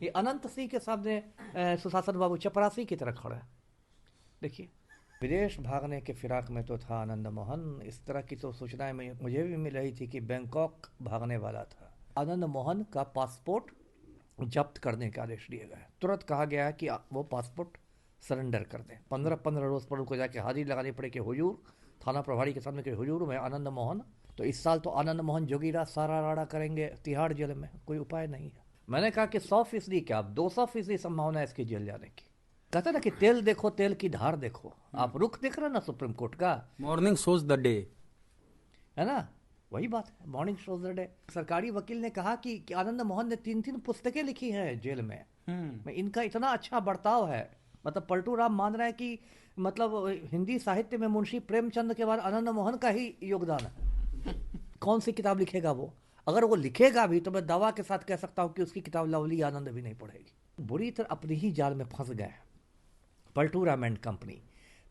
ये अनंत सिंह के सामने सुशासन बाबू चपरासी की तरह खड़ा है। देखिए, विदेश भागने के फिराक में तो था आनंद मोहन। इस तरह की तो सूचनाएं मुझे भी मिल रही थी कि बैंकॉक भागने वाला था। आनंद मोहन का पासपोर्ट जब्त करने के आदेश दिए गए। तुरंत कहा गया है कि वो पासपोर्ट सरेंडर कर दें। 15-15 रोज पर उनको जाके हाजिरी लगानी पड़े कि हुजूर, थाना प्रभारी के सामने कि हुजूर मैं आनंद मोहन। तो इस साल तो आनंद मोहन जोगीरा सारा राड़ा करेंगे तिहाड़ जेल में, कोई उपाय नहीं है। मैंने कहा कि 100% क्या, 200% संभावना है इसकी जेल जाने की। कहते ना कि तेल देखो तेल की धार देखो। आप रुख देख रहे हैं ना सुप्रीम कोर्ट का, मॉर्निंग शोज द डे। है ना, वही बात है, मॉर्निंग शोज द डे। सरकारी वकील ने कहा कि आनंद मोहन ने 3-3 पुस्तकें लिखी हैं जेल में। मैं इनका इतना अच्छा बर्ताव है। मतलब पलटू राम मान रहे हैं कि मतलब हिंदी साहित्य में मुंशी प्रेमचंद के बाद आनंद मोहन का ही योगदान है। कौन सी किताब लिखेगा वो? अगर वो लिखेगा भी तो मैं दावा के साथ कह सकता हूं कि उसकी किताब लवली आनंद भी नहीं पढ़ेगी। बुरी तरह अपनी ही जाल में फंस गए पलटू राम एंड कंपनी।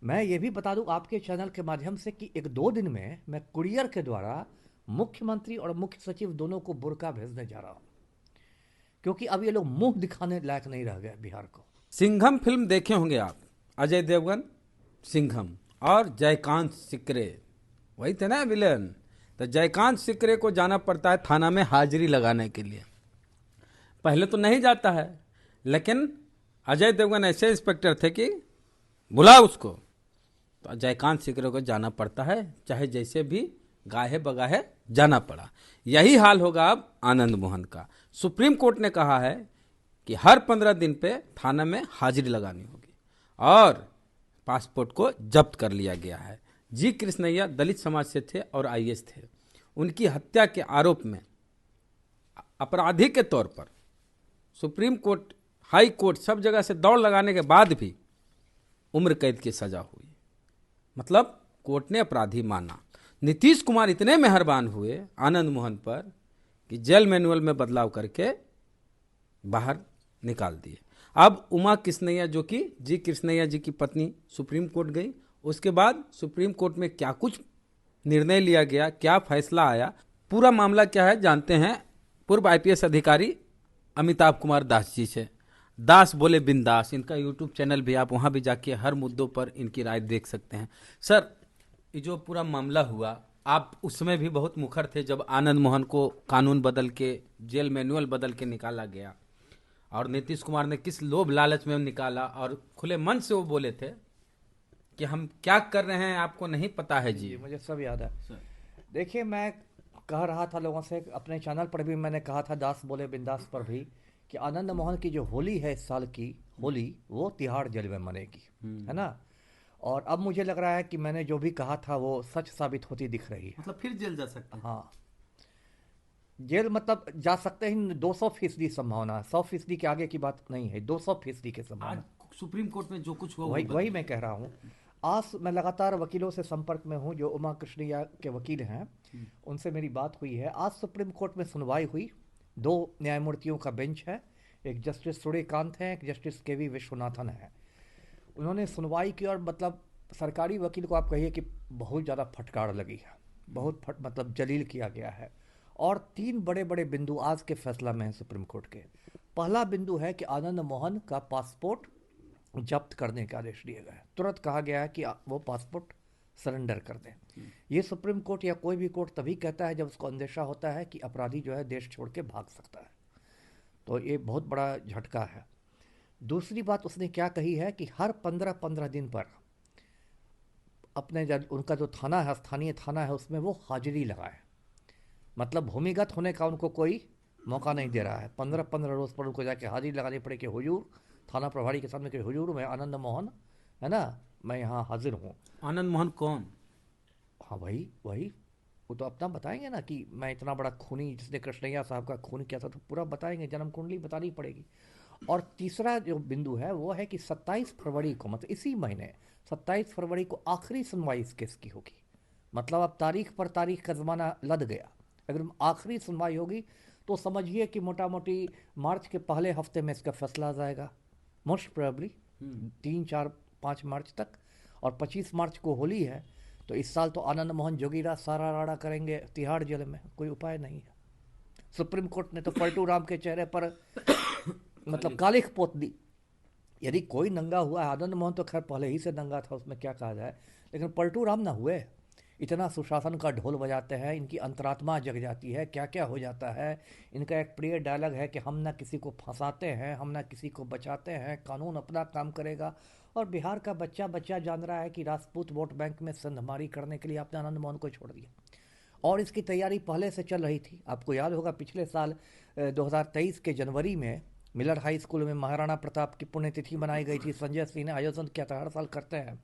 मैं ये भी बता दूं आपके चैनल के माध्यम से कि 1-2 दिन में मैं कुरियर के द्वारा मुख्यमंत्री और मुख्य सचिव दोनों को बुर्का भेजने जा रहा हूं, क्योंकि अब ये लोग मुंह दिखाने लायक नहीं रह गए बिहार को। सिंघम फिल्म देखे होंगे आप, अजय देवगन, सिंघम और जयकांत सिकरे, वही थे ना विलेन। तो जयकांत सिकरे को जाना पड़ता है थाना में हाजिरी लगाने के लिए। पहले तो नहीं जाता है, लेकिन अजय देवगन ऐसे इंस्पेक्टर थे कि बुला उसको। तो जयकांत सिकरे को जाना पड़ता है, चाहे जैसे भी गाहे बगाहे जाना पड़ा। यही हाल होगा अब आनंद मोहन का। सुप्रीम कोर्ट ने कहा है कि हर 15 दिन पे थाना में हाजिरी लगानी होगी और पासपोर्ट को जब्त कर लिया गया है। जी कृष्णैया दलित समाज से थे और आईएएस थे। उनकी हत्या के आरोप में अपराधी के तौर पर सुप्रीम कोर्ट, हाई कोर्ट, सब जगह से दौड़ लगाने के बाद भी उम्र कैद की सजा हुई। मतलब कोर्ट ने अपराधी माना। नीतीश कुमार इतने मेहरबान हुए आनंद मोहन पर कि जेल मैनुअल में बदलाव करके बाहर निकाल दिए। अब उमा कृष्णैया, जो कि जी कृष्णैया जी की पत्नी, सुप्रीम कोर्ट गई। उसके बाद सुप्रीम कोर्ट में क्या कुछ निर्णय लिया गया, क्या फैसला आया, पूरा मामला क्या है जानते हैं पूर्व आईपीएस अधिकारी अमिताभ कुमार दास जी से। दास बोले बिंदास, इनका यूट्यूब चैनल भी, आप वहां भी जाके हर मुद्दों पर इनकी राय देख सकते हैं। सर, ये जो पूरा मामला हुआ, आप उसमें भी बहुत मुखर थे जब आनंद मोहन को कानून बदल के, जेल मैनुअल बदल के निकाला गया, और नीतीश कुमार ने किस लोभ लालच में निकाला और खुले मन से वो बोले थे कि हम क्या कर रहे हैं आपको नहीं पता है जी। मुझे सब याद है। देखिए, मैं कह रहा था लोगों से, अपने चैनल पर भी मैंने कहा था, दास बोले बिंदास पर भी, कि आनंद मोहन की जो होली है इस साल की होली, वो तिहाड़ जेल में मनेगी, है ना। और अब मुझे लग रहा है कि मैंने जो भी कहा था वो सच साबित होती दिख रही है। मतलब फिर जेल जा सकते हैं। हाँ, जेल मतलब जा सकते हैं। 200% संभावना, 100% के आगे की बात नहीं है, 200% की आज संभावना। सुप्रीम कोर्ट में जो कुछ हुआ वो वही वही बताइए। मैं कह रहा हूँ। आज मैं लगातार वकीलों से संपर्क में हूँ जो उमा कृष्णैया के वकील हैं, उनसे मेरी बात हुई है। आज सुप्रीम कोर्ट में सुनवाई हुई। 2 न्यायमूर्तियों का बेंच है, एक जस्टिस सूर्यकांत है, एक जस्टिस केवी विश्वनाथन है। उन्होंने सुनवाई की और मतलब सरकारी वकील को आप कहिए कि बहुत ज़्यादा फटकार लगी है, बहुत मतलब जलील किया गया है। और 3 बड़े बड़े बिंदु आज के फैसला में हैं सुप्रीम कोर्ट के। पहला बिंदु है कि आनंद मोहन का पासपोर्ट जब्त करने के आदेश दिए गए। तुरंत कहा गया है कि वो पासपोर्ट सरेंडर कर दें। ये सुप्रीम कोर्ट या कोई भी कोर्ट तभी कहता है जब उसको अंदेशा होता है कि अपराधी जो है देश छोड़ के भाग सकता है। तो ये बहुत बड़ा झटका है। दूसरी बात उसने क्या कही है कि हर 15-15 दिन पर अपने उनका जो थाना है, स्थानीय थाना है, उसमें वो हाजिरी लगाए। मतलब भूमिगत होने का उनको कोई मौका नहीं दे रहा है। 15-15 रोज पर उनको जाके हाजिरी लगानी पड़े कि हुजूर, थाना प्रभारी के सामने कि हुजूर मैं आनंद मोहन, है ना, मैं यहाँ हाजिर हूँ। आनंद मोहन कौन? हाँ, वही वही, वो तो अपना बताएंगे ना कि मैं इतना बड़ा खूनी, जिसने कृष्णैया साहब का खून किया था, तो पूरा बताएंगे, जन्म कुंडली बतानी पड़ेगी। और तीसरा जो बिंदु है वो है कि 27 फरवरी को, मतलब इसी महीने 27 फरवरी को आखिरी सुनवाई इस केस की होगी। मतलब अब तारीख पर तारीख का ज़माना लद गया। अगर आखिरी सुनवाई होगी तो समझिए कि मोटा मोटी मार्च के पहले हफ्ते में इसका फैसला आ जाएगा, मोस्ट प्रोबेबली 3-4-5 मार्च तक। और 25 मार्च को होली है, तो इस साल तो आनंद मोहन जोगीरा सारा राड़ा करेंगे तिहाड़ जेल में, कोई उपाय नहीं है। सुप्रीम कोर्ट ने तो पलटू राम के चेहरे पर मतलब कालिख पोत दी। यदि कोई नंगा हुआ है, आनंद मोहन तो खैर पहले ही से नंगा था, उसमें क्या कहा जाए, लेकिन पलटू राम ना हुए। इतना सुशासन का ढोल बजाते हैं, इनकी अंतरात्मा जग जाती है, क्या क्या हो जाता है। इनका एक प्रिय डायलॉग है कि हम ना किसी को फंसाते हैं, हम ना किसी को बचाते हैं, कानून अपना काम करेगा। और बिहार का बच्चा बच्चा जान रहा है कि राजपूत वोट बैंक में संधमारी करने के लिए आपने आनंद मोहन को छोड़ दिया, और इसकी तैयारी पहले से चल रही थी। आपको याद होगा पिछले साल 2023 के जनवरी में मिलर हाई स्कूल में महाराणा प्रताप की पुण्यतिथि मनाई गई थी। संजय सिंह ने आयोजन किया था, हर साल करते हैं।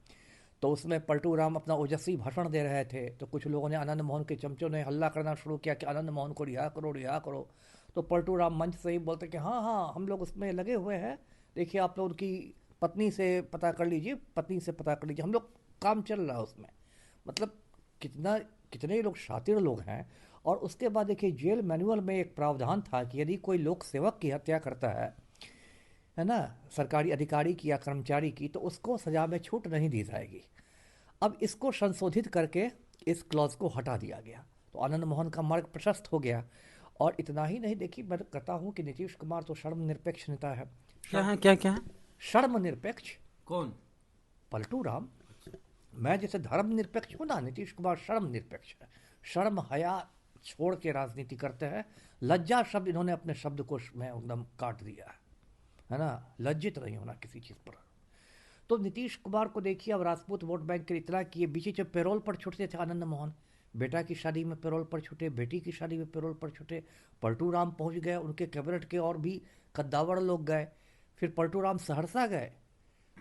तो उसमें पलटू राम अपना ओजस्वी भाषण दे रहे थे, तो कुछ लोगों ने, आनंद मोहन के चमचों ने हल्ला करना शुरू किया कि आनंद मोहन को रिहा करो, रिहा करो। तो पलटू राम मंच से ही बोलते कि हाँ हाँ हम लोग उसमें लगे हुए हैं, देखिए आप लोग उनकी पत्नी से पता कर लीजिए, पत्नी से पता कर लीजिए, हम लोग काम चल रहा है उसमें। मतलब कितना, कितने लोग शातिर लोग हैं। और उसके बाद देखिए जेल मैनुअल में एक प्रावधान था कि यदि कोई लोक सेवक की हत्या करता है ना, सरकारी अधिकारी की या कर्मचारी की, तो उसको सजा में छूट नहीं दी जाएगी। अब इसको संशोधित करके इस क्लॉज को हटा दिया गया, तो आनंद मोहन का मार्ग प्रशस्त हो गया। और इतना ही नहीं, देखिए मैं कहता हूँ कि नीतीश कुमार तो शर्मनिरपेक्ष नेता है। क्या है, क्या क्या है? शर्मनिरपेक्ष कौन? पलटू राम। मैं जैसे धर्मनिरपेक्ष हूँ ना, नीतीश कुमार शर्मनिरपेक्ष है। शर्म हया छोड़ के राजनीति करते हैं। लज्जा शब्द इन्होंने अपने शब्दकोश में एकदम काट दिया है ना, लज्जित नहीं होना किसी चीज़ पर। तो नीतीश कुमार को देखिए, अब राजपूत वोट बैंक के इतना किए, बीच जब पेरोल पर छूटते थे आनंद मोहन, बेटा की शादी में पेरोल पर छूटे, बेटी की शादी में पेरोल पर छूटे, पलटू राम पहुँच गए, उनके कैबिनेट के और भी कद्दावर लोग गए। फिर पलटू राम सहरसा गए,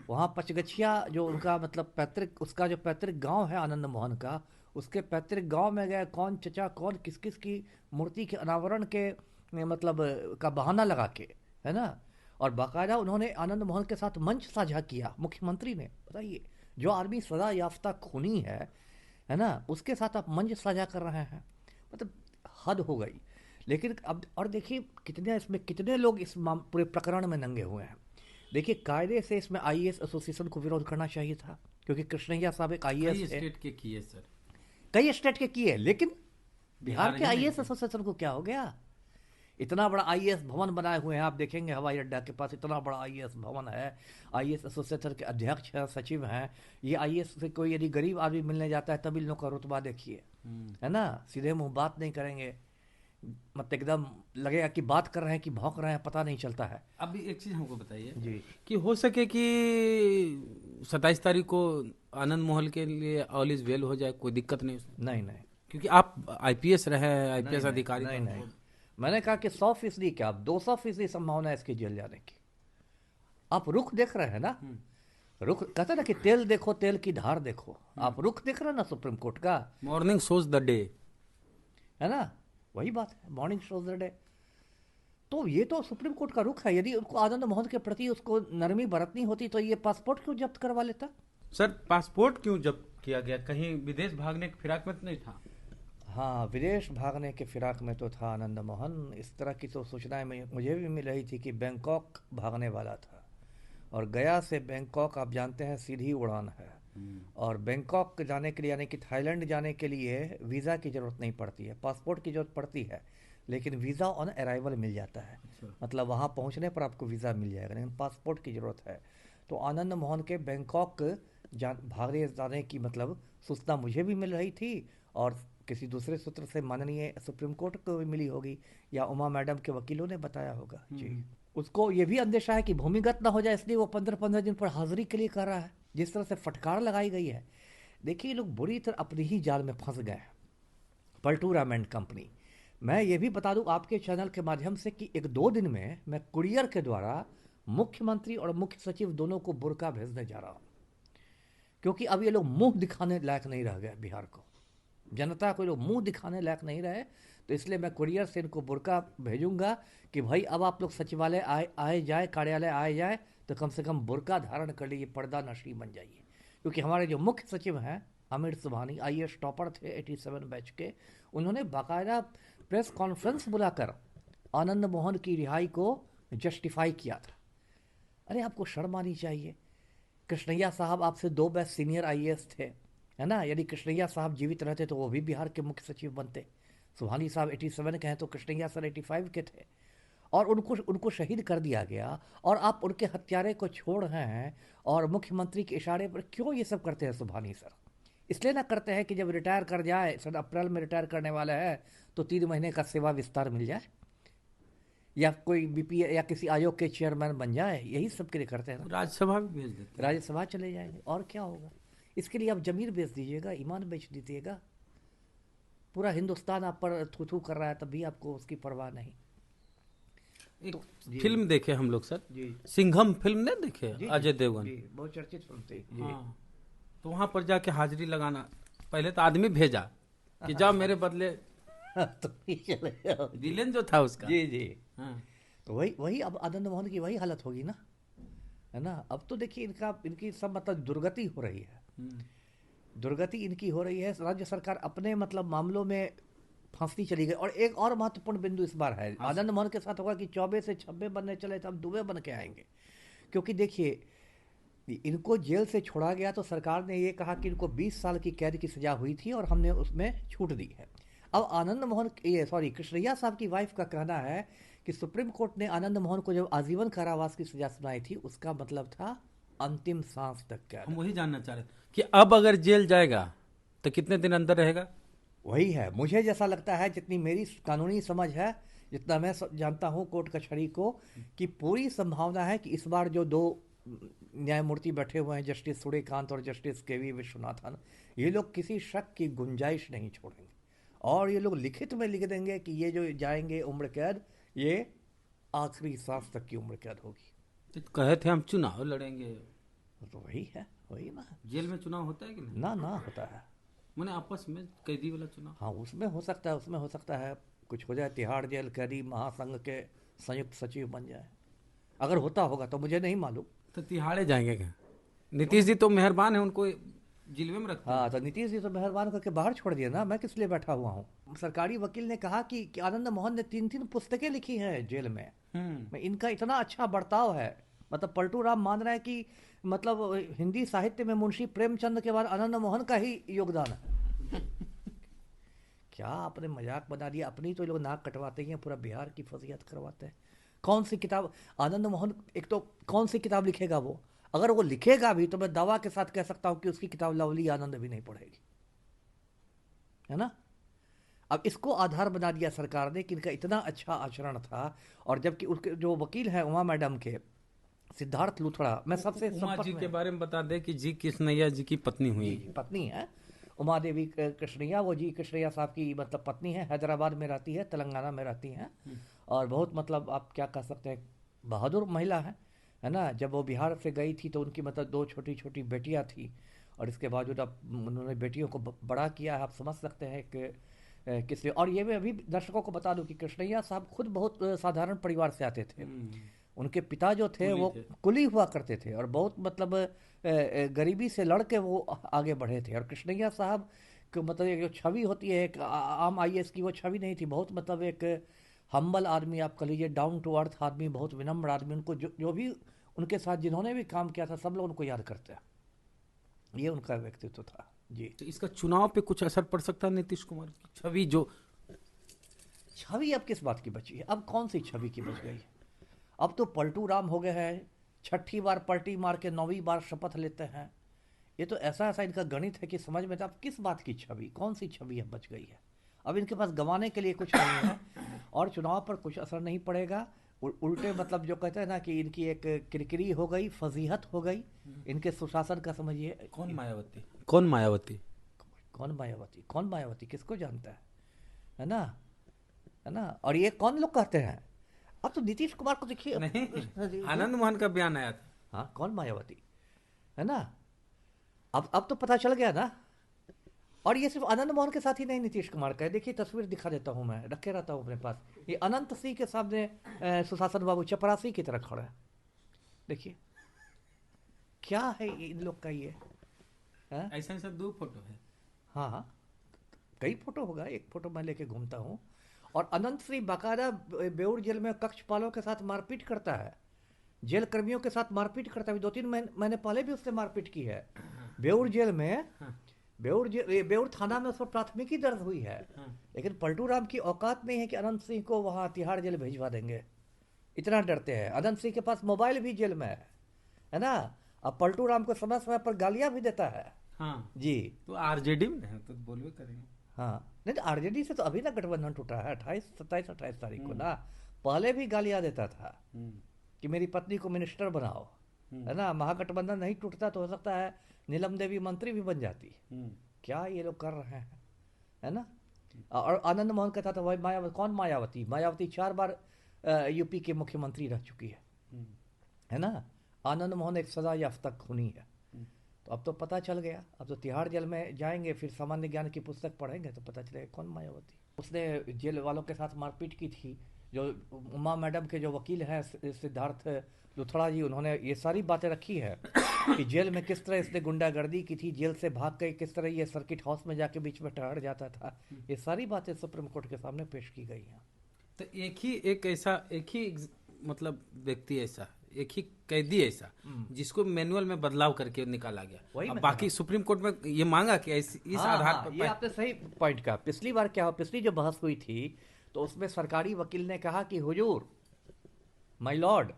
वहाँ पचगछिया जो उनका मतलब पैतृक, उसका जो पैतृक गांव है आनंद मोहन का, उसके पैतृक गांव में गए, कौन चचा कौन किस किस की मूर्ति के अनावरण के मतलब का बहाना लगा के, है ना। और बाकायदा उन्होंने आनंद मोहन के साथ मंच साझा किया, मुख्यमंत्री ने। बताइए, जो आदमी सदा याफ्ता खूनी है ना, उसके साथ आप मंच साझा कर रहे हैं, मतलब हद हो गई। लेकिन अब और देखिए कितने इसमें, कितने लोग इस पूरे प्रकरण में नंगे हुए हैं। देखिए कायदे से इसमें आईएएस एसोसिएशन को विरोध करना चाहिए था, क्योंकि कृष्णैया साहब एक कई आईएएस थे, स्टेट के किए सर, कई स्टेट के किए, लेकिन बिहार के ही नहीं आईएएस किए। एसोसिएशन को क्या हो गया। इतना बड़ा आईएएस भवन बनाए हुए हैं, आप देखेंगे हवाई अड्डा के पास इतना बड़ा आईएएस भवन है, आईएएस एसोसिएशन के अध्यक्ष हैं, सचिव हैं। ये आईएएस से कोई यदि गरीब आदमी मिलने जाता है तब इन लोगों का रुतबा देखिए, है ना, सीधे मुंह बात नहीं करेंगे, मतलब एकदम लगेगा कि बात कर रहे हैं कि भौंक रहे हैं, पता नहीं चलता है। अभी एक चीज हमको बताइए जी। कि हो सके कि 27 तारीख को आनंद मोहन के लिए ऑल इज वेल हो जाए, कोई दिक्कत नहीं उसमें? नहीं नहीं क्योंकि आप आईपीएस रहे हैं, आईपीएस नहीं अधिकारी नहीं तो नहीं, हमको- मैंने कहा कि 100% क्या, अब 200% संभावना है इसकी जेल जाने की। आप रुख देख रहे हैं ना, रुख कहते हैं ना कि तेल देखो तेल की धार देखो, आप रुख देख रहे हैं ना सुप्रीम कोर्ट का, मॉर्निंग शोज द डे। है ना, वही बात है, मॉर्निंग शोज द डे। तो ये तो सुप्रीम कोर्ट का रुख है। यदि उनको आनंद मोहन के प्रति उसको नरमी बरतनी होती तो ये पासपोर्ट क्यों जब्त करवा लेता। सर पासपोर्ट क्यों जब्त किया गया? कहीं विदेश भागने की फिराक में तो नहीं था? हाँ, विदेश भागने के फिराक में तो था आनंद मोहन। इस तरह की तो सूचनाएं मुझे भी मिल रही थी कि बैंकॉक भागने वाला था, और गया से बैंकॉक आप जानते हैं सीधी उड़ान है, और बैंकॉक जाने के लिए यानी कि थाईलैंड जाने के लिए वीज़ा की ज़रूरत नहीं पड़ती है, पासपोर्ट की ज़रूरत पड़ती है, लेकिन वीज़ा ऑन अराइवल मिल जाता है। मतलब वहाँ पहुँचने पर आपको वीज़ा मिल जाएगा, लेकिन पासपोर्ट की ज़रूरत है। तो आनंद मोहन के बैंकॉक भागने जाने की मतलब सूचना मुझे भी मिल रही थी, और किसी दूसरे सूत्र से माननीय सुप्रीम कोर्ट को भी मिली होगी, या उमा मैडम के वकीलों ने बताया होगा। जी, उसको ये भी अंदेशा है कि भूमिगत ना हो जाए, इसलिए वो 15-15 दिन पर हाजिरी के लिए कर रहा है। जिस तरह से फटकार लगाई गई है, देखिए लोग बुरी तरह अपनी ही जाल में फंस गए हैं, पलटू राम एंड कंपनी। मैं ये भी बता दूं आपके चैनल के माध्यम से कि 1-2 दिन में मैं कुरियर के द्वारा मुख्यमंत्री और मुख्य सचिव दोनों को बुर्का भेजने जा रहा हूँ, क्योंकि अब ये लोग मुंह दिखाने लायक नहीं रह गए। बिहार को, जनता को लोग मुंह दिखाने लायक नहीं रहे, तो इसलिए मैं कुरियर से इनको बुर्का भेजूंगा कि भाई अब आप लोग सचिवालय आए जाए, कार्यालय आए जाए, तो कम से कम बुर्का धारण कर लीजिए, पर्दा नशी बन जाइए। क्योंकि हमारे जो मुख्य सचिव हैं आमिर सुबहानी, आईएएस टॉपर थे 87 बैच के, उन्होंने बाकायदा प्रेस कॉन्फ्रेंस बुलाकर आनंद मोहन की रिहाई को जस्टिफाई किया था। अरे आपको शर्म आनी चाहिए। कृष्णैया साहब आपसे 2 बैच सीनियर आईएएस थे, है ना। यदि कृष्णैया साहब जीवित रहते तो वो भी बिहार के मुख्य सचिव बनते। सुबहानी साहब 87 के हैं, तो कृष्णैया सर 85 के थे। और उनको उनको शहीद कर दिया गया, और आप उनके हत्यारे को छोड़ रहे हैं, और मुख्यमंत्री के इशारे पर क्यों ये सब करते हैं सुभानी सर? इसलिए ना करते हैं कि जब रिटायर कर जाए, सन अप्रैल में रिटायर करने वाला है, तो 3 महीने का सेवा विस्तार मिल जाए, या कोई बीपी या किसी आयोग के चेयरमैन बन जाए, यही सब के लिए करते हैं ना। राज्यसभा भी भेज देते हैं। राज्यसभा चले जाएंगे, और क्या होगा? इसके लिए आप जमीन बेच दीजिएगा, ईमान बेच दीजिएगा। पूरा हिंदुस्तान आप पर थू थू कर रहा है, तब भी आपको उसकी परवाह नहीं। एक जी। फिल्म देखे हम लोग सर, जी सिंघम फिल्म नहीं देखे, जी अजय देवगन। जी, बहुत चर्चित फिल्म थी जी। हाँ, तो वहां पर जाके हाजिरी लगाना, पहले तो आदमी भेजा कि जाओ मेरे बदले, तो ही चले जाओ। विलेन जो था उसका। जी जी। हाँ, तो वही वही अब आनंद मोहन की वही हालत होगी ना, है ना। अब तो देखिए इनकी सब मतलब दुर्गति हो रही है, दुर्गति इनकी हो रही है। राज्य सरकार अपने मतलब मामलों में फांसी चली गई। और एक और महत्वपूर्ण बिंदु इस बार है, आनंद मोहन के साथ होगा कि 24 से 26 बनने चले तो अब दुबे बन के आएंगे। क्योंकि देखिए, इनको जेल से छोड़ा गया तो सरकार ने ये कहा कि इनको 20 साल की कैद की सजा हुई थी और हमने उसमें छूट दी है। अब आनंद मोहन, ये सॉरी, कृष्णैया साहब की वाइफ का कहना है कि सुप्रीम कोर्ट ने आनंद मोहन को जब आजीवन कारावास की सजा सुनाई थी, उसका मतलब था अंतिम सांस तक कैद। हम वही जानना चाह रहे थे कि अब अगर जेल जाएगा तो कितने दिन अंदर रहेगा। वही है, मुझे जैसा लगता है, जितनी मेरी कानूनी समझ है, जितना मैं जानता हूँ कोर्ट कचहरी को, कि पूरी संभावना है कि इस बार जो 2 न्यायमूर्ति बैठे हुए हैं, जस्टिस सूर्यकांत और जस्टिस के.वी. विश्वनाथन, ये लोग किसी शक की गुंजाइश नहीं छोड़ेंगे, और ये लोग लिखित में लिख देंगे कि ये जो जाएंगे उम्र कैद, ये आखिरी सांस तक की उम्र कैद होगी। तो कहे थे हम चुनाव लड़ेंगे, तो वही है, वही ना। जेल में चुनाव होता है कि नहीं? ना ना होता है। मैंने आपस में कैदी वाला चुनाव। हाँ, उसमें हो सकता है, उसमें हो सकता है कुछ हो जाए, तिहाड़ जेल कैदी महासंघ के संयुक्त सचिव बन जाए, अगर होता होगा तो मुझे नहीं मालूम। तो तिहाड़े जाएंगे क्या? नीतीश जी तो मेहरबान है, उनको जिलवे में रखते हैं। हाँ, तो नीतीश जी तो मेहरबान करके बाहर छोड़ दिया ना, मैं किस लिए बैठा हुआ हूँ। सरकारी वकील ने कहा कि आनंद मोहन ने 3 पुस्तकें लिखी हैं जेल में, इनका इतना अच्छा बर्ताव है। मतलब पलटू राम मान रहे हैं कि मतलब हिंदी साहित्य में मुंशी प्रेमचंद के बाद आनंद मोहन का ही योगदान है। क्या आपने मजाक बना दिया? अपनी तो लोग नाक कटवाते ही हैं, पूरा बिहार की फजीहत करवाते हैं। कौन सी किताब आनंद मोहन, एक तो कौन सी किताब लिखेगा वो? अगर वो लिखेगा भी तो मैं दावा के साथ कह सकता हूं कि उसकी किताब लवली आनंद भी नहीं पढ़ेगी, है ना। अब इसको आधार बना दिया सरकार ने कि इनका इतना अच्छा आचरण था, और जबकि उसके जो वकील हैं उमा मैडम के, सिद्धार्थ लूथड़ा, मैं सबसे उमा संपर्क जी में, के बारे में बता दे कि जी कृष्णैया जी की पत्नी हुई। पत्नी है उमा देवी कृष्णैया, वो जी कृष्णैया साहब की मतलब पत्नी है, हैदराबाद में रहती है, तेलंगाना में रहती हैं, और बहुत मतलब आप क्या कह सकते हैं, बहादुर महिला है ना। जब वो बिहार से गई थी तो उनकी मतलब 2 छोटी छोटी बेटियां थी, और इसके बावजूद अब उन्होंने बेटियों को बड़ा किया है। आप समझ सकते हैं कि किस लिए। और ये मैं अभी दर्शकों को बता दूं कि कृष्णैया साहब खुद बहुत साधारण परिवार से आते थे। उनके पिता जो थे वो कुली हुआ करते थे, और बहुत मतलब गरीबी से लड़ के वो आगे बढ़े थे। और कृष्णैया साहब को मतलब एक जो छवि होती है एक आम आईएएस की, वो छवि नहीं थी। बहुत मतलब एक हम्बल आदमी, आप कह लीजिए डाउन टू अर्थ आदमी, बहुत विनम्र आदमी। उनको जो भी उनके साथ जिन्होंने भी काम किया था, सब लोग उनको याद करते हैं। ये उनका व्यक्तित्व था जी। तो इसका चुनाव पे कुछ असर पड़ सकता है नीतीश कुमार की छवि? जो छवि अब किस बात की बची है? अब कौन सी छवि की बच गई है? अब तो पलटू राम हो गए हैं, 6ठी बार पलटी मार के 9वीं बार शपथ लेते हैं। ये तो ऐसा ऐसा इनका गणित है कि समझ में, अब किस बात की छवि, कौन सी छवि अब बच गई है? अब इनके पास गंवाने के लिए कुछ नहीं है, और चुनाव पर कुछ असर नहीं पड़ेगा। उल्टे मतलब जो कहते हैं ना कि इनकी एक किरकिरी हो गई, फजीहत हो गई इनके सुशासन का, समझिए। कौन मायावती? कौन मायावती? कौन मायावती? कौन मायावती? किसको जानता है ना, है ना। और ये कौन लोग कहते हैं? अब तो नीतीश कुमार को देखिए। नहीं, आनंद मोहन का बयान आया था। हाँ, कौन मायावती, है ना। अब तो पता चल गया ना। और ये सिर्फ आनंद मोहन के साथ ही नहीं, नीतीश कुमार का है। देखिए तस्वीर दिखा देता हूँ, मैं रखे रहता हूँ अपने पास। ये अनंत सिंह के सामने सुशासन बाबू चपरासी की तरह खड़ा है। देखिए क्या है इन लोग का ये, है? ऐसा ऐसा 2 फोटो है। हाँ हाँ, कई फोटो होगा, एक फोटो मैं लेके घूमता हूँ। और अनंत सिंह बाकायदा बेउर जेल में कक्षपालों के साथ मारपीट करता है, जेल कर्मियों के साथ मारपीट करता है। 2-3 महीने पहले भी उससे मारपीट की है बेउर जेल में। बेउर थाना में उस पर प्राथमिकी दर्ज हुई है। लेकिन पलटू राम की औकात नहीं है कि अनंत सिंह को वहां तिहाड़ जेल भिजवा देंगे। इतना डरते हैं। अनंत सिंह के पास मोबाइल भी जेल में है ना। अब पलटू राम को समय समय पर गालियां भी देता है। हाँ, जी तो आरजेडी में है तो बोलबे करेंगे। हाँ, नहीं तो आरजेडी से तो अभी ना गठबंधन टूटा है 28 27 28 तारीख को हम्म। ना। पहले भी गालियां देता था हम्म। कि मेरी पत्नी को मिनिस्टर बनाओ, है ना। महागठबंधन नहीं टूटता तो हो सकता है नीलम देवी मंत्री भी बन जाती। हम्म। क्या ये लोग कर रहे हैं, है ना। और आनंद मोहन कहता था भाई मायावती, कौन मायावती? मायावती 4 बार यूपी के मुख्यमंत्री रह चुकी हम्म। है ना। आनंद मोहन एक सजा याफ्ता खूनी है। हम्म। तो अब तो पता चल गया, अब तो तिहाड़ जेल में जाएंगे, फिर सामान्य ज्ञान की पुस्तक पढ़ेंगे तो पता चलेगा कौन मायावती। उसने जेल वालों के साथ मारपीट की थी। जो उमा मैडम के जो वकील हैं सिद्धार्थ लुथड़ा जी, उन्होंने ये सारी बातें रखी है कि जेल में किस तरह इसने गुंडागर्दी की थी, जेल से भाग के किस तरह ये सर्किट हाउस में जाके बीच में ठहर जाता था। ये सारी बातें सुप्रीम कोर्ट के सामने पेश की गई हैं। तो एक ही मतलब व्यक्ति ऐसा, एक ही कैदी ऐसा जिसको मैनुअल में बदलाव करके निकाला गया। वही अब मैं बाकी सुप्रीम कोर्ट में ये मांगा कि इस हाँ, आधार हाँ, पर ये आपने सही पॉइंट कहा। पिछली बार क्या हुआ, पिछली जो बहस हुई थी तो उसमें सरकारी वकील ने कहा कि हुजूर, माय लॉर्ड,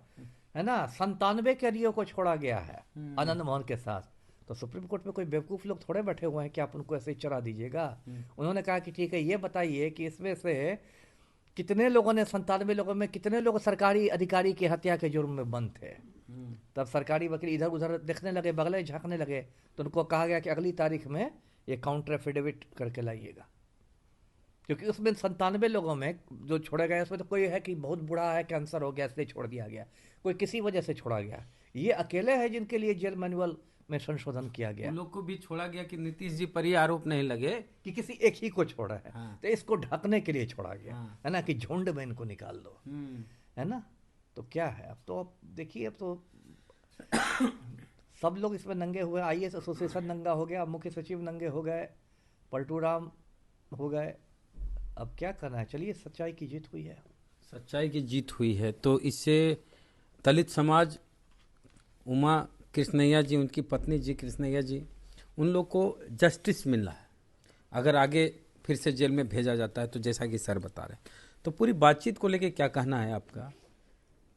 है ना, 97 कैदियों को छोड़ा गया है आनंद मोहन के साथ। तो सुप्रीम कोर्ट में कोई बेवकूफ़ लोग थोड़े बैठे हुए हैं कि आप उनको ऐसे ही चरा दीजिएगा। उन्होंने कहा कि ठीक है, ये बताइए कि इसमें से कितने लोगों ने, 97 लोगों में कितने लोग सरकारी अधिकारी की हत्या के जुर्म में बंद थे। तब सरकारी वकील इधर उधर देखने लगे, बगले झांकने लगे, तो उनको कहा गया कि अगली तारीख में ये काउंटर एफिडेविट करके लाइएगा। क्योंकि उसमें 97 लोगों में जो छोड़े गए उसमें तो कोई है कि बहुत बूढ़ा है, कैंसर हो गया इसलिए छोड़ दिया गया, कोई किसी वजह से छोड़ा गया। ये अकेले हैं जिनके लिए जेल मैनुअल में संशोधन किया गया उन लोग को भी छोड़ा गया कि नीतीश जी पर ही आरोप नहीं लगे कि किसी एक ही को छोड़ा है। हाँ। तो इसको ढकने के लिए छोड़ा गया, हाँ। है ना, कि झुंड में इनको निकाल दो, है ना। तो क्या है, अब तो अब देखिए, अब तो सब लोग इसमें नंगे हुए। आईएएस एसोसिएशन नंगा हो गया, मुख्य सचिव नंगे हो गए, पलटू राम हो गए। अब क्या करना है, चलिए, सच्चाई की जीत हुई है। सच्चाई की जीत हुई है। तो इससे दलित समाज, उमा कृष्णैया जी, उनकी पत्नी जी कृष्णैया जी, उन लोग को जस्टिस मिल रहा है। अगर आगे फिर से जेल में भेजा जाता है तो जैसा कि सर बता रहे हैं, तो पूरी बातचीत को लेके क्या कहना है आपका?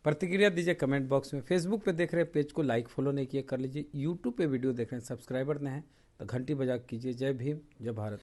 प्रतिक्रिया दीजिए कमेंट बॉक्स में। फेसबुक पे देख रहे हैं पेज को लाइक फॉलो नहीं किए कर लीजिए। यूट्यूब पे वीडियो देख रहे हैं, सब्सक्राइबर नहीं है तो घंटी बजा कीजिए। जय भीम, जय भारत।